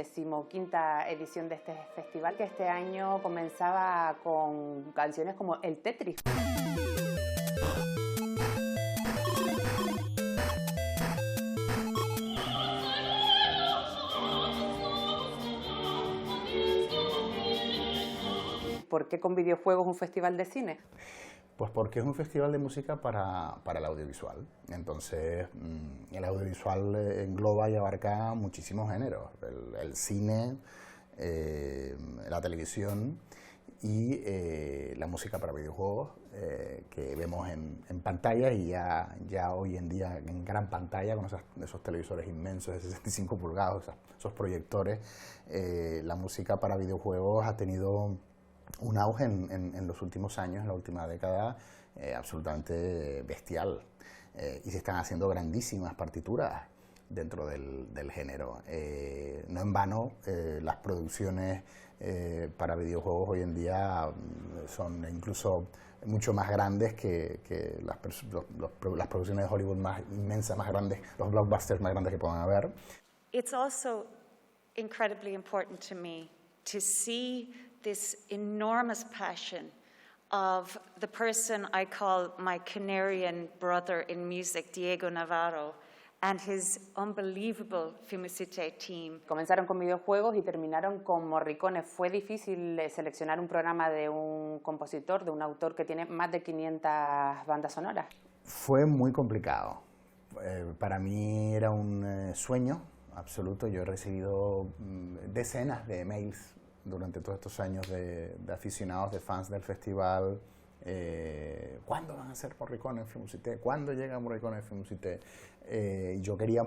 15ª edición de este festival, que este año comenzaba con canciones como el Tetris. ¿Por qué con videojuegos un festival de cine? Pues porque es un festival de música para el audiovisual. Entonces, el audiovisual engloba y abarca muchísimos géneros. El cine, la televisión y la música para videojuegos, que vemos en pantalla y ya hoy en día en gran pantalla, con esos televisores inmensos de 65 pulgadas, esos proyectores. La música para videojuegos ha tenido un auge en los últimos años, en la última década, absolutamente bestial, y se están haciendo grandísimas partituras dentro del género. No en vano, las producciones para videojuegos hoy en día son incluso mucho más grandes que las producciones de Hollywood más inmensas, más grandes, los blockbusters más grandes que puedan haber. It's also incredibly important to me to see this enormous passion of the person I call my Canarian brother in music, Diego Navarro, and his unbelievable Fumicite team. Comenzaron con videojuegos y terminaron con Morricone. Fue difícil seleccionar un programa de un compositor, de un autor que tiene más de 500 bandas sonoras. Fue muy complicado. Para mí era un sueño absoluto. Yo he recibido decenas de mails durante todos estos años de aficionados, de fans del festival. ¿Cuándo van a hacer Morricone en Fumicite? ¿Cuándo llega Morricone en Fumicite? Yo quería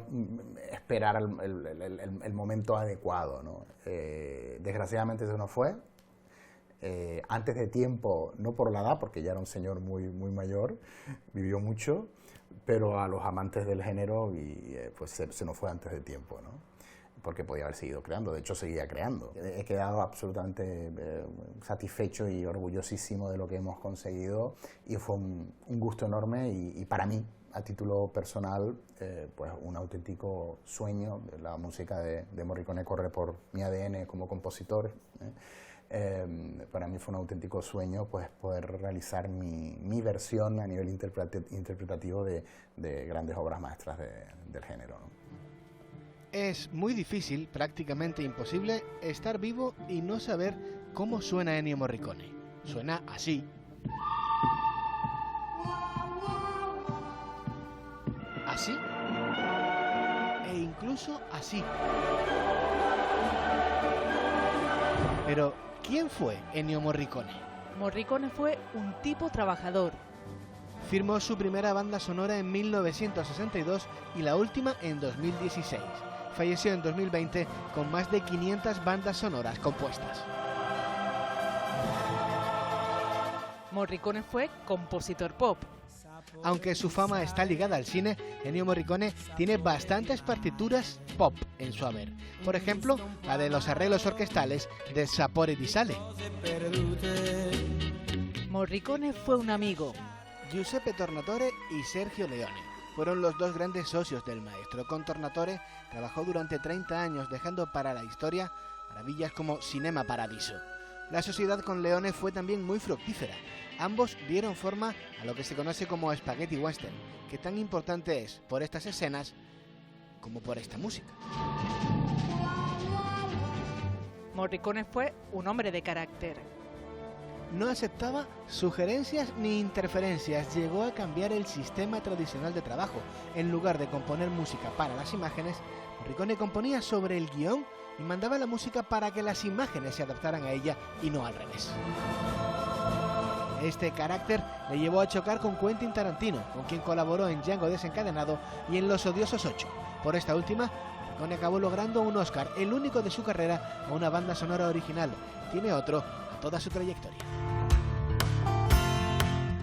esperar el momento adecuado, ¿no? Desgraciadamente eso no fue. Antes de tiempo, no por la edad, porque ya era un señor muy mayor, vivió mucho, pero a los amantes del género pues se nos fue antes de tiempo, ¿no? Porque podía haber seguido creando, de hecho seguía creando. He quedado absolutamente satisfecho y orgullosísimo de lo que hemos conseguido, y fue un gusto enorme y para mí, a título personal, pues un auténtico sueño. La música de Morricone corre por mi ADN como compositor. Para mí fue un auténtico sueño pues poder realizar mi versión a nivel interpretativo de grandes obras maestras del género, ¿no? Es muy difícil, prácticamente imposible, estar vivo y no saber cómo suena Ennio Morricone. Suena así. Así. E incluso así. Pero, ¿quién fue Ennio Morricone? Morricone fue un tipo trabajador. Firmó su primera banda sonora en 1962 y la última en 2016. Falleció en 2020 con más de 500 bandas sonoras compuestas. Morricone fue compositor pop. Aunque su fama está ligada al cine, Ennio Morricone tiene bastantes partituras pop en su haber. Por ejemplo, la de los arreglos orquestales de Sapore di Sale. Morricone fue un amigo. Giuseppe Tornatore y Sergio Leone fueron los dos grandes socios del maestro. Con Tornatore trabajó durante 30 años, dejando para la historia maravillas como Cinema Paradiso. La sociedad con Leone fue también muy fructífera. Ambos dieron forma a lo que se conoce como Spaghetti Western, que tan importante es por estas escenas como por esta música. Morricone fue un hombre de carácter. No aceptaba sugerencias ni interferencias, llegó a cambiar el sistema tradicional de trabajo. En lugar de componer música para las imágenes, Morricone componía sobre el guión y mandaba la música para que las imágenes se adaptaran a ella y no al revés. Este carácter le llevó a chocar con Quentin Tarantino, con quien colaboró en Django desencadenado y en Los Odiosos 8. Por esta última, Morricone acabó logrando un Oscar, el único de su carrera, a una banda sonora original. Tiene otro a toda su trayectoria.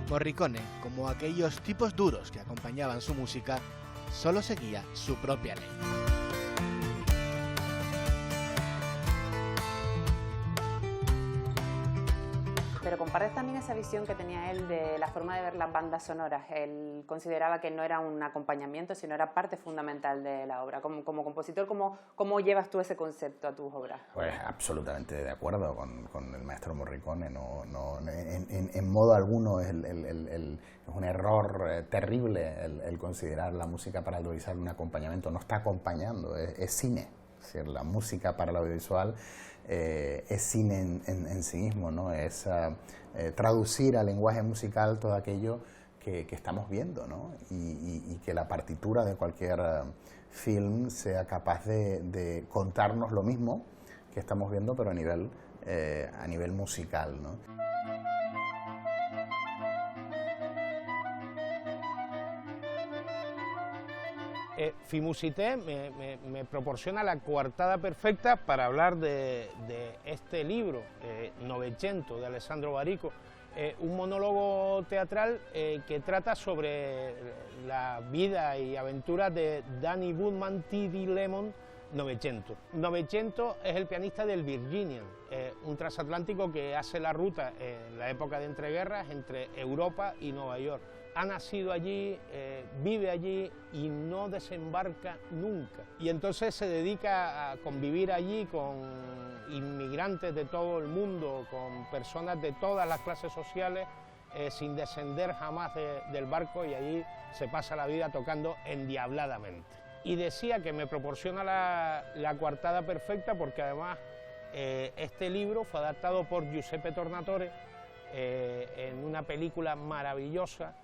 Morricone, como aquellos tipos duros que acompañaban su música, solo seguía su propia ley. Pero compartes también esa visión que tenía él de la forma de ver las bandas sonoras. Él consideraba que no era un acompañamiento, sino era parte fundamental de la obra. Como compositor, ¿cómo llevas tú ese concepto a tus obras? Pues absolutamente de acuerdo con el maestro Morricone. En modo alguno es un error terrible el considerar la música para el audiovisual un acompañamiento. No está acompañando, es cine. Es decir, la música para el audiovisual es cine en sí mismo, ¿no? Es traducir al lenguaje musical todo aquello que estamos viendo, ¿no? Y que la partitura de cualquier film sea capaz de contarnos lo mismo que estamos viendo, pero a nivel musical, ¿no? Filmusité me proporciona la coartada perfecta para hablar de este libro, Novecento, de Alessandro Barico, un monólogo teatral que trata sobre la vida y aventuras de Danny Woodman T.D. Lemon, Novecento. Novecento es el pianista del Virginian, un transatlántico que hace la ruta en la época de entreguerras entre Europa y Nueva York. Ha nacido allí, vive allí y no desembarca nunca. Y entonces se dedica a convivir allí con inmigrantes de todo el mundo, con personas de todas las clases sociales, sin descender jamás del barco, y allí se pasa la vida tocando endiabladamente. Y decía que me proporciona la coartada perfecta porque además este libro fue adaptado por Giuseppe Tornatore en una película maravillosa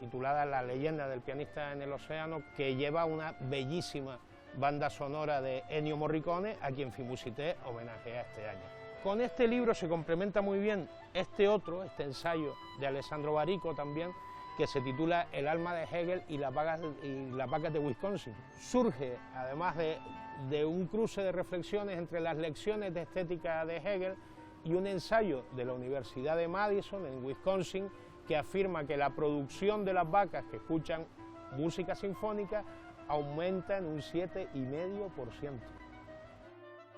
titulada La leyenda del pianista en el océano, que lleva una bellísima banda sonora de Ennio Morricone, a quien Filmusité homenajea este año. Con este libro se complementa muy bien este ensayo de Alessandro Barico también, que se titula El alma de Hegel y las vacas de Wisconsin. Surge, además de un cruce de reflexiones entre las lecciones de estética de Hegel y un ensayo de la Universidad de Madison, en Wisconsin, que afirma que la producción de las vacas que escuchan música sinfónica aumenta en un 7,5%.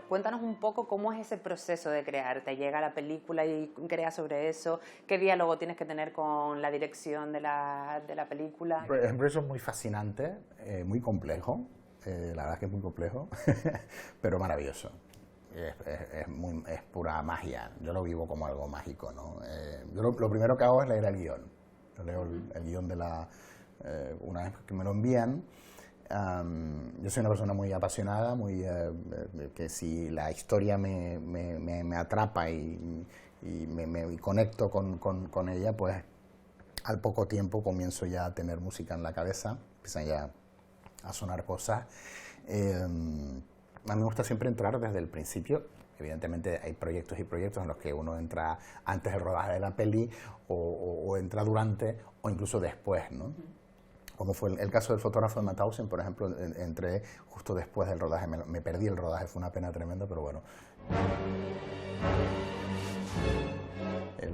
Cuéntanos un poco cómo es ese proceso de crear. Te llega la película y creas sobre eso. ¿Qué diálogo tienes que tener con la dirección de la película? Es un proceso muy fascinante, muy complejo. La verdad es que es muy complejo, pero maravilloso. Es pura magia. Yo lo vivo como algo mágico, ¿no? Yo lo primero que hago es leer el guión. Yo leo el guión una vez que me lo envían. Yo soy una persona muy apasionada, que si la historia me atrapa y me conecto con ella, pues al poco tiempo comienzo ya a tener música en la cabeza, empiezan ya a sonar cosas. A mí me gusta siempre entrar desde el principio. Evidentemente hay proyectos y proyectos en los que uno entra antes del rodaje de la peli o entra durante o incluso después, ¿no? Como fue el caso del fotógrafo de Mauthausen, por ejemplo, entré justo después del rodaje, me perdí el rodaje, fue una pena tremenda, pero bueno.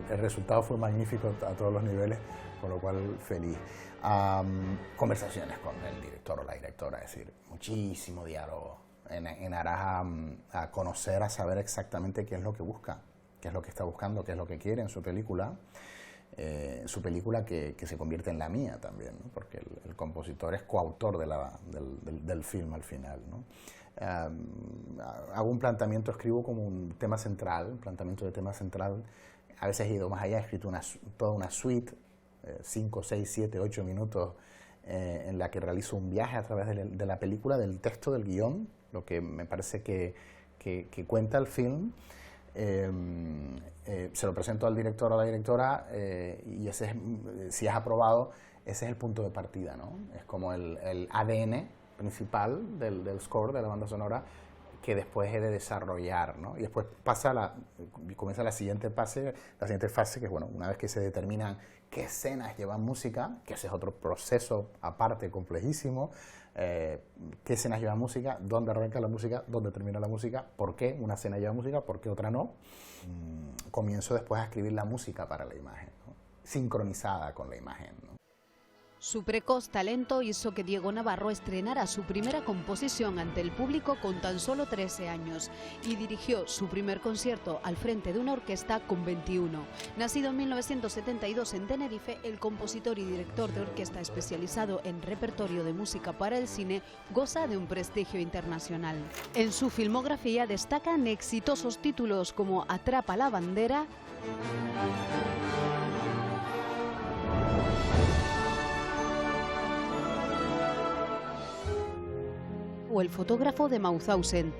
El resultado fue magnífico a todos los niveles, con lo cual feliz. Conversaciones con el director o la directora, es decir, muchísimo diálogo. En aras a conocer, a saber exactamente qué es lo que busca, qué es lo que está buscando, qué es lo que quiere en su película. Que se convierte en la mía también, ¿no? Porque el compositor es coautor del film al final, ¿no? Hago un planteamiento, escribo como un tema central, un planteamiento de tema central. A veces he ido más allá, he escrito toda una suite, 5, 6, 7, 8 minutos, en la que realizo un viaje a través de la película, del texto, del guión, lo que me parece que cuenta el film. Se lo presento al director o a la directora y si es aprobado, ese es el punto de partida, ¿no? Es como el ADN principal del score, de la banda sonora, que después he de desarrollar, ¿no? Y después comienza la siguiente fase, que es, bueno, una vez que se determinan qué escenas llevan música, que ese es otro proceso aparte complejísimo, qué escenas llevan música, dónde arranca la música, dónde termina la música, por qué una escena lleva música, por qué otra no. Comienzo después a escribir la música para la imagen, ¿no? Sincronizada con la imagen, ¿no? Su precoz talento hizo que Diego Navarro estrenara su primera composición ante el público con tan solo 13 años y dirigió su primer concierto al frente de una orquesta con 21. Nacido en 1972 en Tenerife, el compositor y director de orquesta especializado en repertorio de música para el cine goza de un prestigio internacional. En su filmografía destacan exitosos títulos como Atrapa la bandera o El fotógrafo de Mauthausen.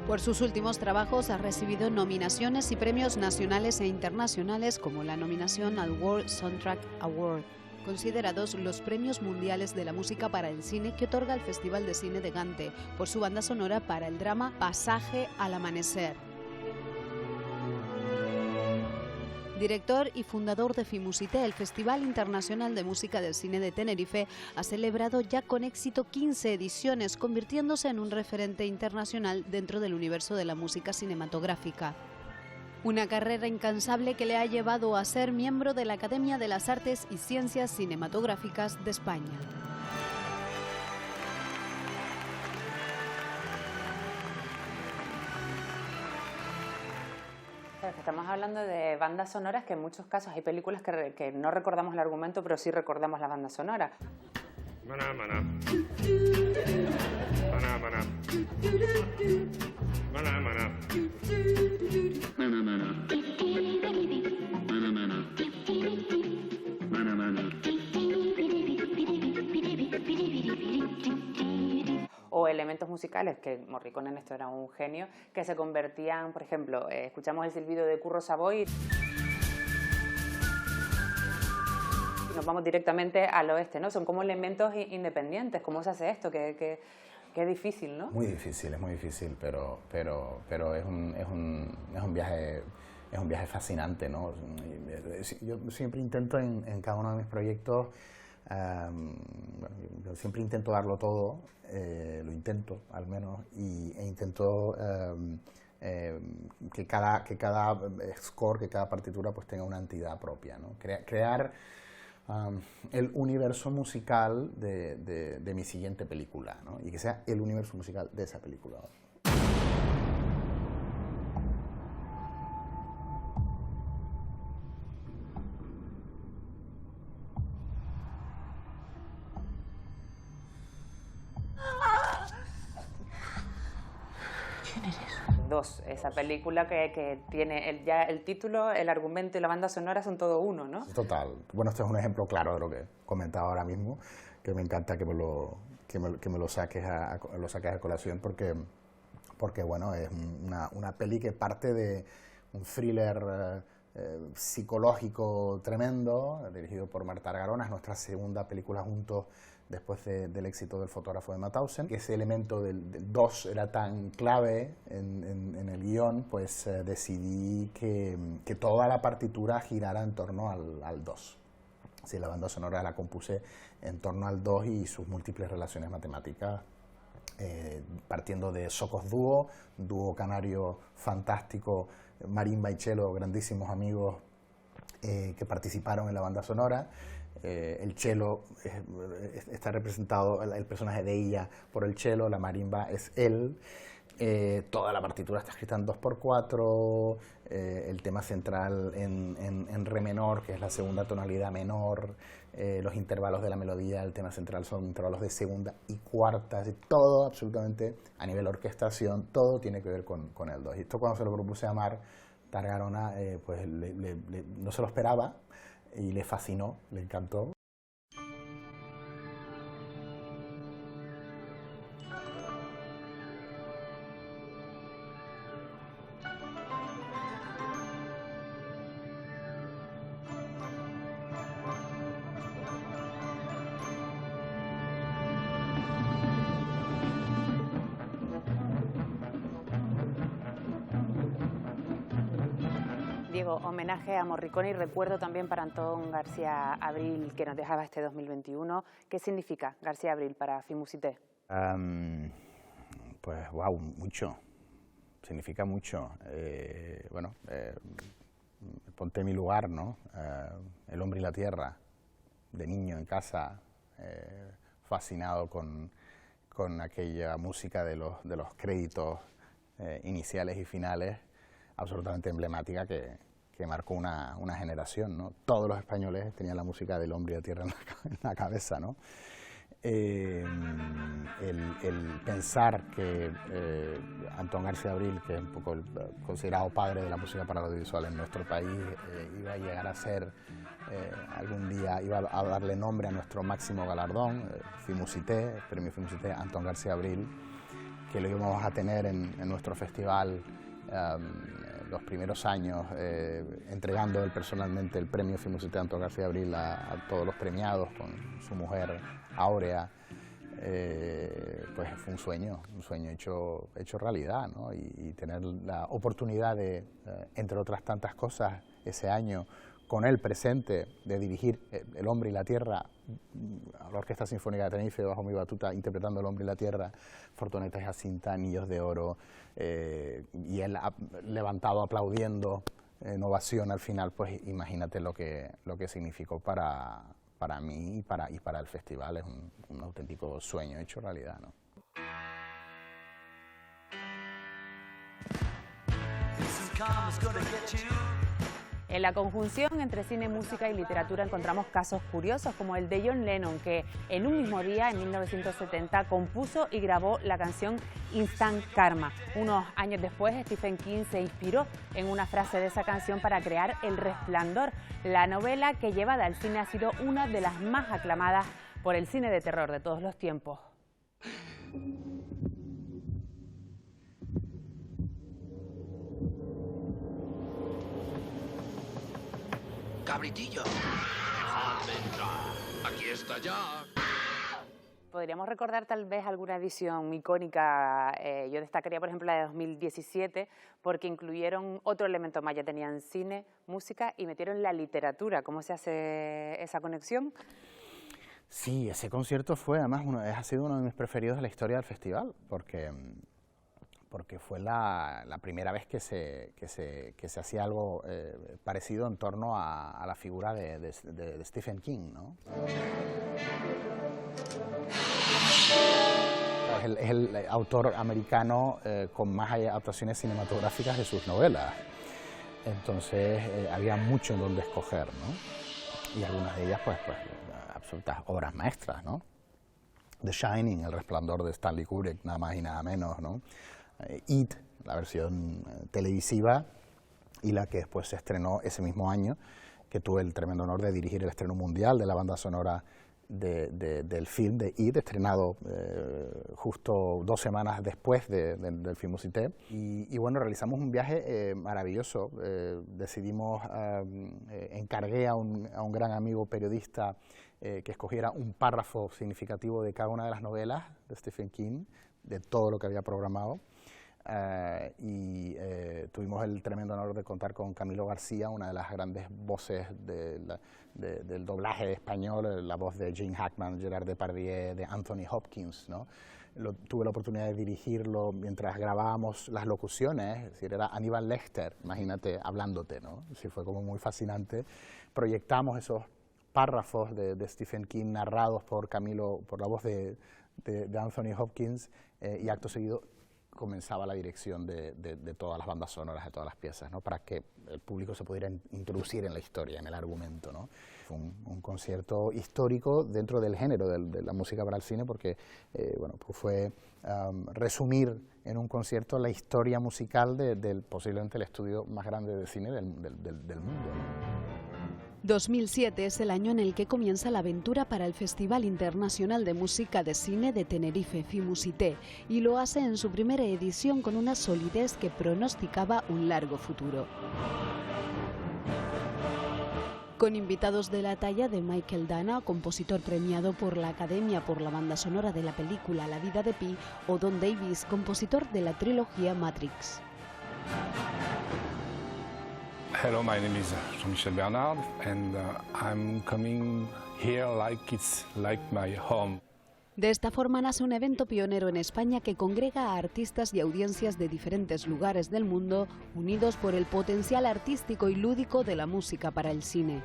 Por sus últimos trabajos ha recibido nominaciones y premios nacionales e internacionales como la nominación al World Soundtrack Award, considerados los premios mundiales de la música para el cine que otorga el Festival de Cine de Gante por su banda sonora para el drama Pasaje al Amanecer. Director y fundador de FIMUSITE, el Festival Internacional de Música del Cine de Tenerife, ha celebrado ya con éxito 15 ediciones, convirtiéndose en un referente internacional dentro del universo de la música cinematográfica. Una carrera incansable que le ha llevado a ser miembro de la Academia de las Artes y Ciencias Cinematográficas de España. Claro, que estamos hablando de bandas sonoras que en muchos casos hay películas que no recordamos el argumento, pero sí recordamos la banda sonora. Maná, maná. Maná, maná. Maná, maná. Maná, maná. Maná, maná. Maná, maná. O elementos musicales, que Morricone en esto era un genio, que se convertían, por ejemplo, escuchamos el silbido de Curro Savoy y nos vamos directamente al oeste, ¿no? Son como elementos independientes. ¿Cómo se hace esto? Que es difícil, ¿no? Muy difícil, es muy difícil, pero es un viaje fascinante, ¿no? Yo siempre intento en cada uno de mis proyectos, yo siempre intento darlo todo, lo intento al menos, e intento que cada score, que cada partitura pues tenga una entidad propia, ¿no? Crear el universo musical de mi siguiente película, ¿no? Y que sea el universo musical de esa película. Esa película que tiene ya el título, el argumento y la banda sonora son todo uno, ¿no? Total. Bueno, este es un ejemplo claro de lo que comentaba ahora mismo, que me encanta que me lo saques a colación porque bueno, es una peli que parte de un thriller psicológico tremendo, dirigido por Marta Argarona. Es nuestra segunda película juntos después del éxito del fotógrafo de Mauthausen. Que ese elemento del 2 era tan clave en el guión, pues decidí que toda la partitura girara en torno al 2. Sí, la banda sonora la compuse en torno al 2 y sus múltiples relaciones matemáticas, partiendo de Socos dúo canario fantástico, marimba y cello, grandísimos amigos que participaron en la banda sonora. El cello está representado, el personaje de ella por el cello, la marimba es él. Toda la partitura está escrita en 2x4, el tema central en re menor, que es la segunda tonalidad menor, los intervalos de la melodía, el tema central son intervalos de segunda y cuarta, así, todo absolutamente a nivel orquestación, todo tiene que ver con el 2. Y esto cuando se lo propuse a Marta Argarona, pues no se lo esperaba y le fascinó, le encantó. Diego, homenaje a Morricone y recuerdo también para Antón García Abril, que nos dejaba este 2021. ¿Qué significa García Abril para FIMUSITE? Pues wow, mucho. significa mucho. Bueno, ponte en mi lugar, ¿no? El hombre y la tierra, de niño en casa, fascinado con aquella música de los créditos iniciales y finales, absolutamente emblemática que marcó una generación, ¿no? Todos los españoles tenían la música del hombre y la tierra en la cabeza, ¿no? El pensar que Antón García Abril, que es un poco el considerado padre de la música para el audiovisual en nuestro país, iba a llegar a ser, algún día iba a darle nombre a nuestro máximo galardón, Fimusité, el premio Fimusité Antón García Abril, que lo íbamos a tener en nuestro festival los primeros años, entregando él personalmente el premio Fimusité Antón García Abril a todos los premiados con su mujer Áurea. Pues fue un sueño hecho realidad, ¿no? Y tener la oportunidad de, entre otras tantas cosas, ese año con él presente, de dirigir El hombre y la tierra, a la Orquesta Sinfónica de Tenerife bajo mi batuta, interpretando El hombre y la tierra, Fortuneta y Jacinta, Anillos de Oro, y él levantado aplaudiendo en ovación al final, pues imagínate lo que significó para mí y para el festival. Es un auténtico sueño hecho realidad, ¿no? En la conjunción entre cine, música y literatura encontramos casos curiosos como el de John Lennon, que en un mismo día, en 1970, compuso y grabó la canción Instant Karma. Unos años después, Stephen King se inspiró en una frase de esa canción para crear El Resplandor. La novela que llevada al cine ha sido una de las más aclamadas por el cine de terror de todos los tiempos. Cabritillo. Aquí está ya. Podríamos recordar tal vez alguna edición icónica. Yo destacaría, por ejemplo, la de 2017, porque incluyeron otro elemento más. Ya tenían cine, música y metieron la literatura. ¿Cómo se hace esa conexión? Sí, ese concierto fue, además, ha sido uno de mis preferidos de la historia del festival, porque fue la primera vez que se hacía algo parecido en torno a la figura de Stephen King, ¿no? Es el autor americano con más adaptaciones cinematográficas de sus novelas. Entonces había mucho en donde escoger, ¿no? Y algunas de ellas, pues absolutas obras maestras, ¿no? The Shining, El Resplandor de Stanley Kubrick, nada más y nada menos, ¿no? It, la versión televisiva, y la que después se estrenó ese mismo año, que tuve el tremendo honor de dirigir el estreno mundial de la banda sonora del film de It, estrenado justo 2 semanas después del Fimusité. Y bueno, realizamos un viaje maravilloso. Decidimos, encargué a un gran amigo periodista que escogiera un párrafo significativo de cada una de las novelas de Stephen King, de todo lo que había programado. Tuvimos el tremendo honor de contar con Camilo García, una de las grandes voces del doblaje español, la voz de Gene Hackman, Gerard Depardieu, de Anthony Hopkins, ¿no? Tuve la oportunidad de dirigirlo mientras grabábamos las locuciones, es decir, era Aníbal Lecter, imagínate, hablándote, ¿no? Sí, fue como muy fascinante. Proyectamos esos párrafos de Stephen King narrados por Camilo, por la voz de Anthony Hopkins, y acto seguido comenzaba la dirección de todas las bandas sonoras, de todas las piezas, ¿no? Para que el público se pudiera introducir en la historia, en el argumento, ¿no? Fue un concierto histórico dentro del género de la música para el cine, porque bueno, pues fue resumir en un concierto la historia musical del posiblemente el estudio más grande de cine del mundo, ¿no? 2007 es el año en el que comienza la aventura para el Festival Internacional de Música de Cine de Tenerife, Fimusité, y lo hace en su primera edición con una solidez que pronosticaba un largo futuro. Con invitados de la talla de Michael Dana, compositor premiado por la Academia por la banda sonora de la película La vida de Pi, o Don Davis, compositor de la trilogía Matrix. Hello, my name is Jean-Michel Bernard, and I'm coming here like it's like my home. De esta forma nace un evento pionero en España que congrega a artistas y audiencias de diferentes lugares del mundo, unidos por el potencial artístico y lúdico de la música para el cine.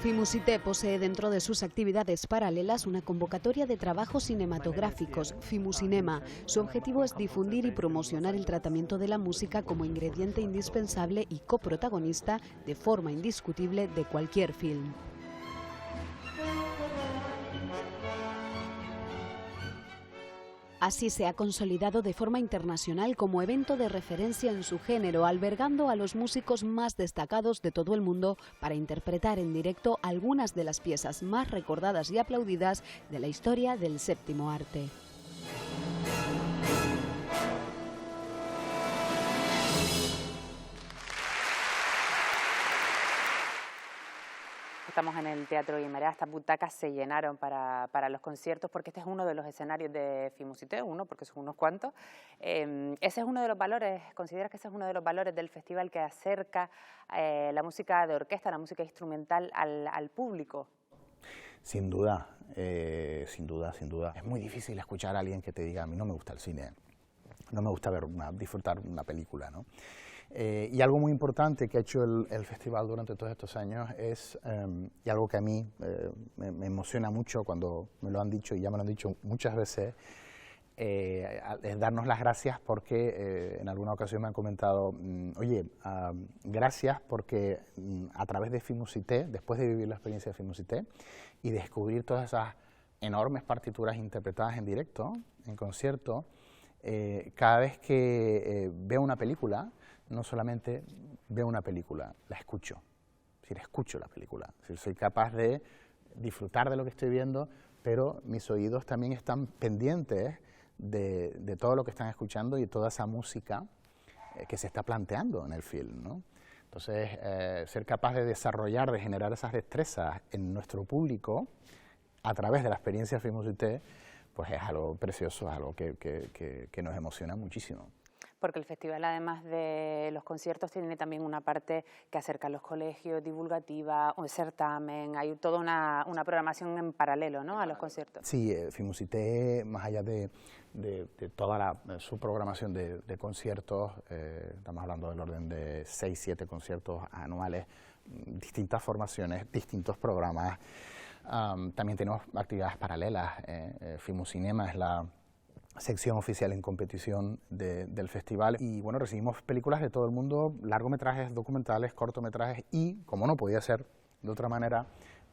Fimusité posee dentro de sus actividades paralelas una convocatoria de trabajos cinematográficos, Fimucinema. Su objetivo es difundir y promocionar el tratamiento de la música como ingrediente indispensable y coprotagonista de forma indiscutible de cualquier film. Así se ha consolidado de forma internacional como evento de referencia en su género, albergando a los músicos más destacados de todo el mundo para interpretar en directo algunas de las piezas más recordadas y aplaudidas de la historia del séptimo arte. Estamos en el Teatro Guimerá, estas butacas se llenaron para los conciertos porque este es uno de los escenarios de Fimusité, porque son unos cuantos. Ese es uno de los valores, ¿consideras que ese es uno de los valores del festival que acerca la música de orquesta, la música instrumental al público? Sin duda, sin duda, sin duda. Es muy difícil escuchar a alguien que te diga, a mí no me gusta el cine, no me gusta disfrutar una película, ¿no? Y algo muy importante que ha hecho el festival durante todos estos años es, y algo que a mí me emociona mucho cuando me lo han dicho, y ya me lo han dicho muchas veces, es darnos las gracias porque en alguna ocasión me han comentado, oye, gracias porque a través de Fimusité, después de vivir la experiencia de Fimusité y descubrir todas esas enormes partituras interpretadas en directo, en concierto, cada vez que veo una película, no solamente veo una película, la escucho. Es decir, escucho la película. Es decir, soy capaz de disfrutar de lo que estoy viendo, pero mis oídos también están pendientes de todo lo que están escuchando y toda esa música que se está planteando en el film, ¿no? Entonces, ser capaz de desarrollar, de generar esas destrezas en nuestro público a través de la experiencia Fimusité, pues es algo precioso, es algo que nos emociona muchísimo. Porque el festival, además de los conciertos, tiene también una parte que acerca a los colegios, divulgativa, un certamen, hay toda una programación en paralelo, ¿no?, a los conciertos. Sí, Fimusité, más allá de toda su programación de conciertos, estamos hablando del orden de 6, 7 conciertos anuales, distintas formaciones, distintos programas. También tenemos actividades paralelas. Fimucinema es la sección oficial en competición del festival y bueno, recibimos películas de todo el mundo, largometrajes, documentales, cortometrajes y, como no podía ser de otra manera,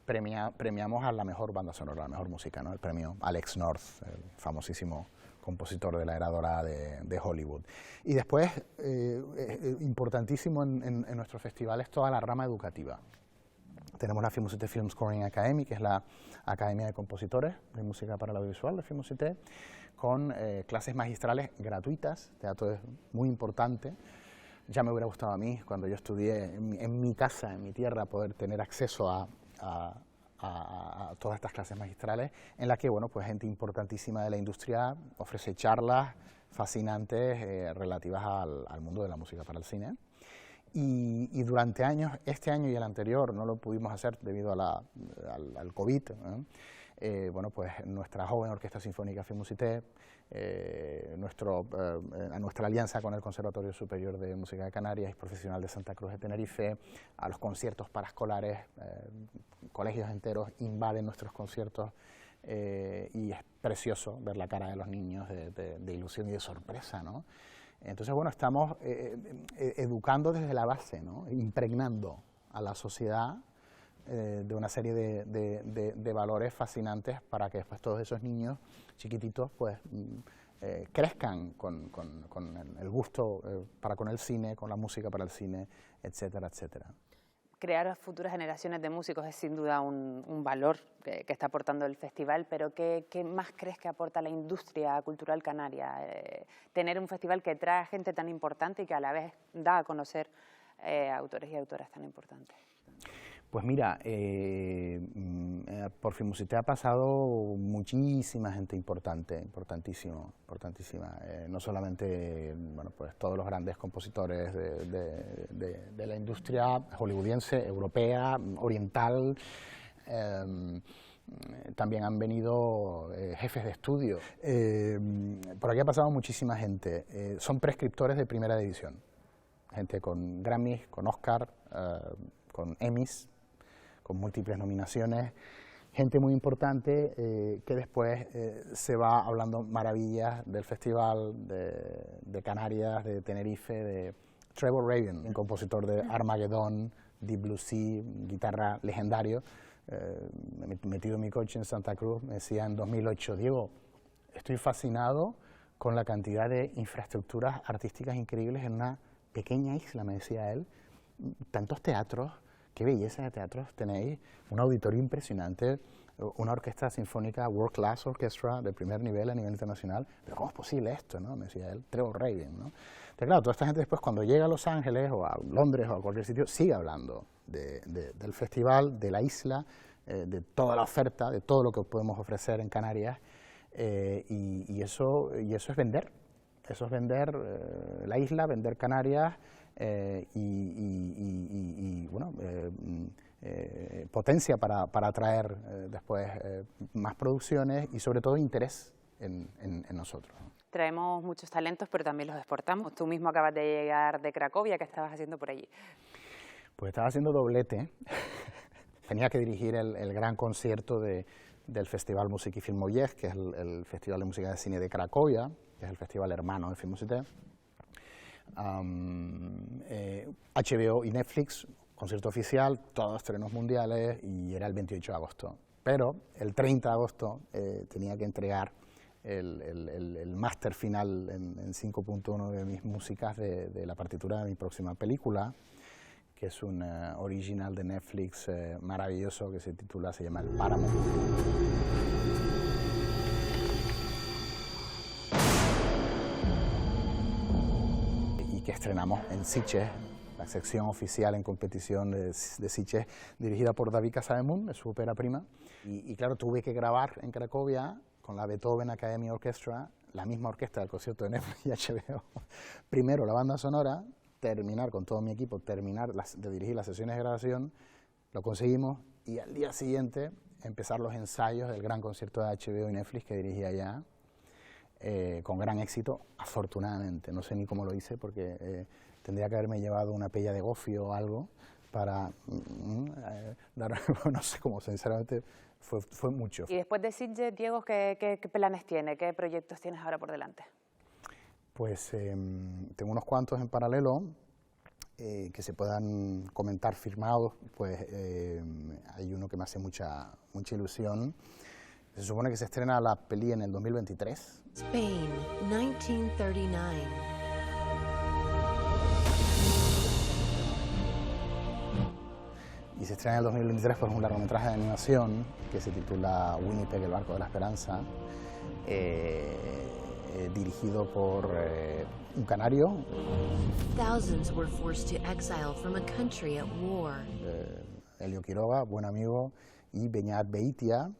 premiamos a la mejor banda sonora, a la mejor música, ¿no? El premio Alex North, el famosísimo compositor de la era dorada de Hollywood. Y después, importantísimo en nuestro festival es toda la rama educativa. Tenemos la Fimusité Film Scoring Academy, que es la Academia de Compositores de Música para el Audiovisual de Fimusité, con clases magistrales gratuitas. Teatro es muy importante. Ya me hubiera gustado a mí, cuando yo estudié en mi casa, en mi tierra, poder tener acceso a todas estas clases magistrales, en las que, bueno, pues gente importantísima de la industria ofrece charlas fascinantes relativas al mundo de la música para el cine. Y durante años, este año y el anterior, no lo pudimos hacer debido al COVID, bueno, pues nuestra joven Orquesta Sinfónica Fimusité, nuestra alianza con el Conservatorio Superior de Música de Canarias y Profesional de Santa Cruz de Tenerife, a los conciertos paraescolares, colegios enteros invaden nuestros conciertos y es precioso ver la cara de los niños de ilusión y de sorpresa, ¿no? Entonces, bueno, estamos educando desde la base, ¿no? Impregnando a la sociedad de una serie de valores fascinantes para que después todos esos niños chiquititos pues crezcan con el gusto con el cine, con la música para el cine, etcétera, etcétera. Crear futuras generaciones de músicos es sin duda un valor que está aportando el festival, pero ¿qué más crees que aporta la industria cultural canaria? Tener un festival que trae a gente tan importante y que a la vez da a conocer autores y autoras tan importantes? Pues mira, por Filmusité ha pasado muchísima gente importante, importantísima. No solamente, bueno, pues todos los grandes compositores de la industria hollywoodiense, europea, oriental. También han venido jefes de estudio. Por aquí ha pasado muchísima gente. Son prescriptores de primera división. Gente con Grammys, con Oscar, con Emmys, con múltiples nominaciones, gente muy importante que después se va hablando maravillas del festival de Canarias, de Tenerife, de Trevor Rabin, un compositor de Armageddon, Deep Blue Sea, guitarra legendario, metido en mi coche en Santa Cruz, me decía en 2008, Diego, estoy fascinado con la cantidad de infraestructuras artísticas increíbles en una pequeña isla, me decía él, tantos teatros, qué belleza de teatros tenéis, un auditorio impresionante, una orquesta sinfónica World Class Orchestra de primer nivel a nivel internacional, pero ¿cómo es posible esto?, ¿no?, me decía él, Trevor Rabin, ¿no? Entonces, claro, toda esta gente después cuando llega a Los Ángeles o a Londres o a cualquier sitio sigue hablando del festival, de la isla, de toda la oferta, de todo lo que podemos ofrecer en Canarias, y eso es vender. Eso es vender la isla, vender Canarias y bueno, potencia para atraer después más producciones y sobre todo interés en nosotros. Traemos muchos talentos, pero también los exportamos. Tú mismo acabas de llegar de Cracovia, ¿qué estabas haciendo por allí? Pues estaba haciendo doblete. Tenía que dirigir el gran concierto del Festival Musique y Film Ollech, que es el Festival de Música de Cine de Cracovia, que es el festival hermano de Filmusité. HBO y Netflix, concierto oficial, todos estrenos mundiales, y era el 28 de agosto. Pero el 30 de agosto tenía que entregar el máster final en 5.1 de mis músicas de la partitura de mi próxima película, que es un original de Netflix maravilloso que se llama El Páramo. Y que estrenamos en Sitges, la sección oficial en competición de Sitges, dirigida por David Casademunt, es su ópera prima. Y claro, tuve que grabar en Cracovia con la Beethoven Academy Orchestra, la misma orquesta del concierto de Netflix y HBO. Primero la banda sonora, terminar con todo mi equipo, terminar de dirigir las sesiones de grabación, lo conseguimos, y al día siguiente empezar los ensayos del gran concierto de HBO y Netflix que dirigí allá, con gran éxito, afortunadamente. No sé ni cómo lo hice porque tendría que haberme llevado una pella de gofio o algo para dar, no sé cómo, sinceramente fue mucho. Y después de Sitges, Diego, ¿qué planes tiene? ¿Qué proyectos tienes ahora por delante? Pues tengo unos cuantos en paralelo que se puedan comentar firmados. Pues hay uno que me hace mucha ilusión. Se supone que se estrena la peli en el 2023. Spain, 1939. Y se estrena en el 2023 por un largometraje de animación que se titula Winnipeg, el barco de la esperanza. Dirigido por un canario. Thousands were forced to exile from a country at war. Elio Quiroga, buen amigo, y Beñat Beitia,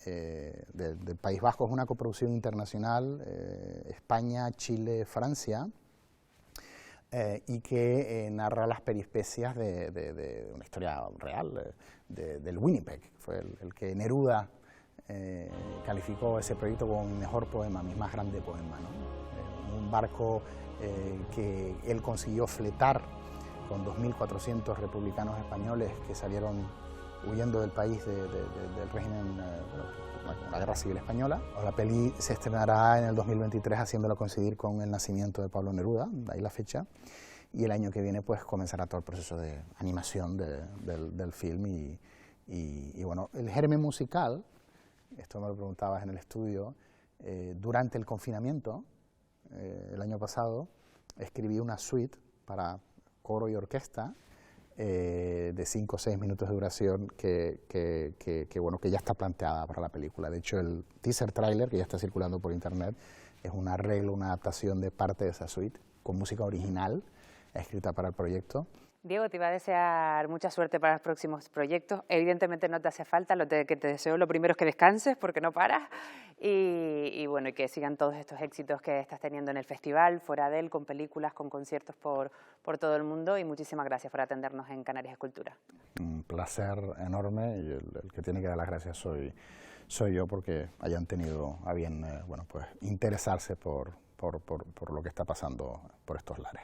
del País Vasco. Es una coproducción internacional, España, Chile, Francia, y que narra las peripecias de una historia real del Winnipeg. Fue el que Neruda calificó ese proyecto como mi mejor poema, mi más grande poema, ¿no? Un barco que él consiguió fletar con 2.400 republicanos españoles que salieron huyendo del país del régimen, la Guerra Civil Española. La peli se estrenará en el 2023 haciéndolo coincidir con el nacimiento de Pablo Neruda, de ahí la fecha, y el año que viene pues comenzará todo el proceso de animación del film y bueno, el germen musical. Esto me lo preguntabas en el estudio, durante el confinamiento, el año pasado, escribí una suite para coro y orquesta de 5 o 6 minutos de duración bueno, que ya está planteada para la película. De hecho, el teaser trailer, que ya está circulando por internet, es un arreglo, una adaptación de parte de esa suite, con música original, escrita para el proyecto. Diego, te iba a desear mucha suerte para los próximos proyectos. Evidentemente no te hace falta, que te deseo lo primero es que descanses porque no paras y bueno, y que sigan todos estos éxitos que estás teniendo en el festival, fuera de él, con películas, con conciertos por todo el mundo y muchísimas gracias por atendernos en Canarias Escultura. Un placer enorme y el que tiene que dar las gracias soy yo porque hayan tenido a bien bueno, pues, interesarse por lo que está pasando por estos lares.